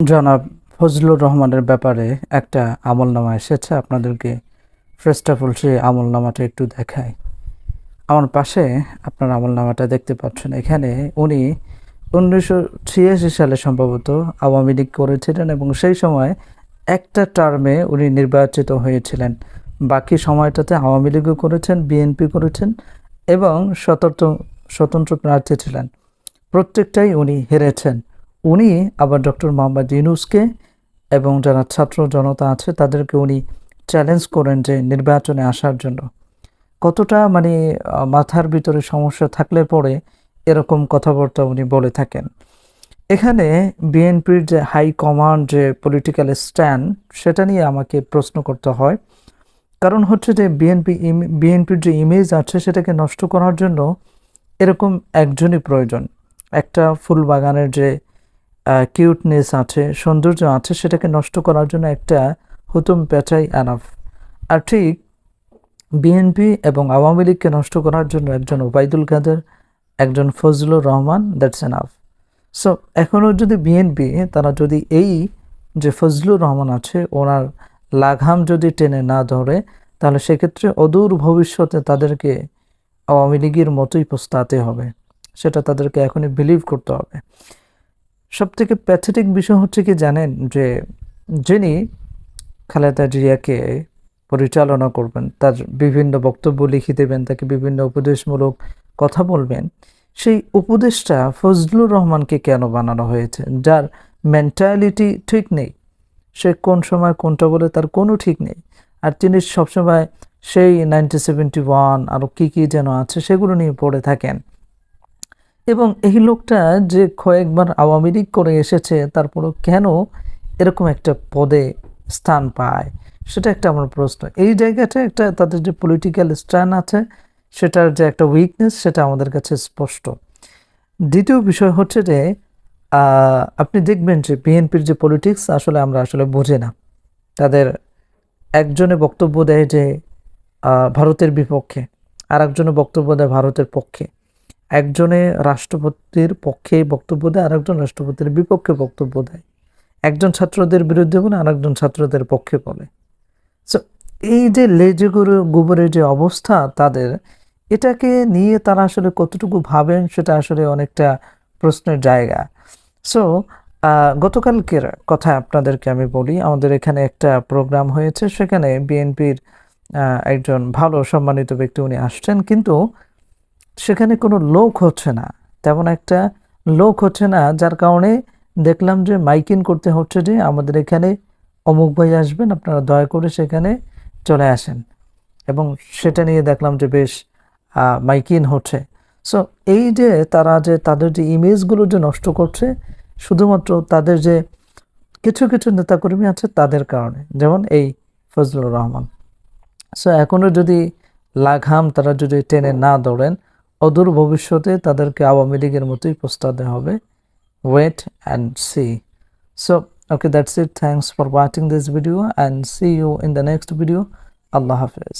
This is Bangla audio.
জনাব ফজলুর রহমানের ব্যাপারে একটা আমলনামা এসেছে। আপনাদেরকে ফার্স্ট অফ অল সেই আমলনামাটা একটু দেখাই। আমার পাশে আপনার আমলনামাটা দেখতে পাচ্ছেন। এখানে উনি 1986 সালে সম্ভবত আওয়ামী লীগ করেছিলেন এবং সেই সময় একটা টার্মে উনি নির্বাচিত হয়েছিলেন। বাকি সময়টাতে আওয়ামী লীগও করেছেন, বিএনপি করেছেন এবং স্বতন্ত্র প্রার্থী ছিলেন। প্রত্যেকটাই উনি হেরেছেন। উনি আবার ডক্টর মোহাম্মদ ইউনূসকে এবং যারা ছাত্র জনতা আছে তাদেরকে উনি চ্যালেঞ্জ করেন যে নির্বাচনে আসার জন্য। কতটা মাথার ভিতরে সমস্যা থাকলে পরে এরকম কথাবার্তা উনি বলে থাকেন। এখানে বিএনপির যে হাই কমান্ড যে পলিটিক্যাল স্ট্যান্ড সেটা নিয়ে আমাকে প্রশ্ন করতে হয়। কারণ হচ্ছে যে বিএনপির যে ইমেজ আছে সেটাকে নষ্ট করার জন্য এরকম একজনই প্রয়োজন। একটা ফুল বাগানের যে কিউটনেস আছে, সৌন্দর্য আছে, সেটাকে নষ্ট করার জন্য একটা হুতুম পেঁচাই এনাফ। আর ঠিক বিএনপি এবং আওয়ামী লীগকে নষ্ট করার জন্য একজন ওবায়দুল কাদের, একজন Fazlur Rahman, that's enough. So এখনও যদি বিএনপি তারা যদি এই যে ফজলুর রহমান আছে ওনার লাগাম যদি টেনে না ধরে, তাহলে সেক্ষেত্রে অদূর ভবিষ্যতে তাদেরকে আওয়ামী লীগের মতোই পস্তাতে হবে। সেটা তাদেরকে এখনই বিলিভ করতে হবে। সবথেকে প্যাথেটিক বিষয় হচ্ছে কি জানেন, যে যিনি খালেদা জিয়াকে পরিচালনা করবেন, তার বিভিন্ন বক্তব্য লিখে দেবেন, তাকে বিভিন্ন উপদেশমূলক কথা বলবেন, সেই উপদেশটা ফজলুর রহমানকে কেন বানানো হয়েছে, যার মেন্টালিটি ঠিক নেই। সে কোন সময় কোনটা বলে তার কোনো ঠিক নেই। আর তিনি সবসময় সেই 1971 আরও কী যেন আছে সেগুলো নিয়ে পড়ে থাকেন। এবং এই লোকটা যে কয়েকবার আওয়ামী লীগ করে এসেছে, তারপরও কেন এরকম একটা পদে স্থান পায়, সেটা একটা আমার প্রশ্ন। এই জায়গাটা একটা তাদের যে পলিটিক্যাল স্ট্যান্ড আছে সেটার যে একটা উইকনেস, সেটা আমাদের কাছে স্পষ্ট। দ্বিতীয় বিষয় হচ্ছে যে আপনি দেখবেন যে বিএনপির যে পলিটিক্স আমরা আসলে বুঝি না। তাদের একজনে বক্তব্য দেয় যে ভারতের বিপক্ষে, আর একজনে বক্তব্য দেয় ভারতের পক্ষে। একজনে রাষ্ট্রপতির পক্ষে বক্তব্য দেয়, আর একজন রাষ্ট্রপতির বিপক্ষে বক্তব্য দেয়। একজন ছাত্রদের বিরুদ্ধে বলে, আর একজন ছাত্রদের পক্ষে বলে। সো এই যে লেজে গোবরের যে অবস্থা তাদের, এটাকে নিয়ে তারা আসলে কতটুকু ভাবেন সেটা আসলে অনেকটা প্রশ্নের জায়গা। সো গতকালকের কথা আপনাদেরকে আমি বলি। আমাদের এখানে একটা প্রোগ্রাম হয়েছে, সেখানে বিএনপির একজন ভালো সম্মানিত ব্যক্তি উনি আসছেন, কিন্তু সেখানে কোনো লোক হচ্ছে না, তেমন একটা লোক হচ্ছে না, যার কারণে দেখলাম যে মাইকিং করতে হচ্ছে যে আমাদের এখানে অমুক ভাই আসবেন, আপনারা দয়া করে সেখানে চলে আসেন। এবং সেটা নিয়ে দেখলাম যে বেশ মাইকিং হচ্ছে। সো এই যে তারা যে তাদের যে ইমেজগুলো যে নষ্ট করছে, শুধুমাত্র তাদের যে কিছু কিছু নেতাকর্মী আছে তাদের কারণে, যেমন এই ফজলুর রহমান। সো এখনও যদি লাগাম তারা যদি টেনে না ধরেন, অদূর ভবিষ্যতে তাদেরকে আওয়ামী লীগের মতোই পস্তাতে হবে। Wait and see. So okay, that's it. Thanks for watching this video and see you in the next video. Allah Hafiz.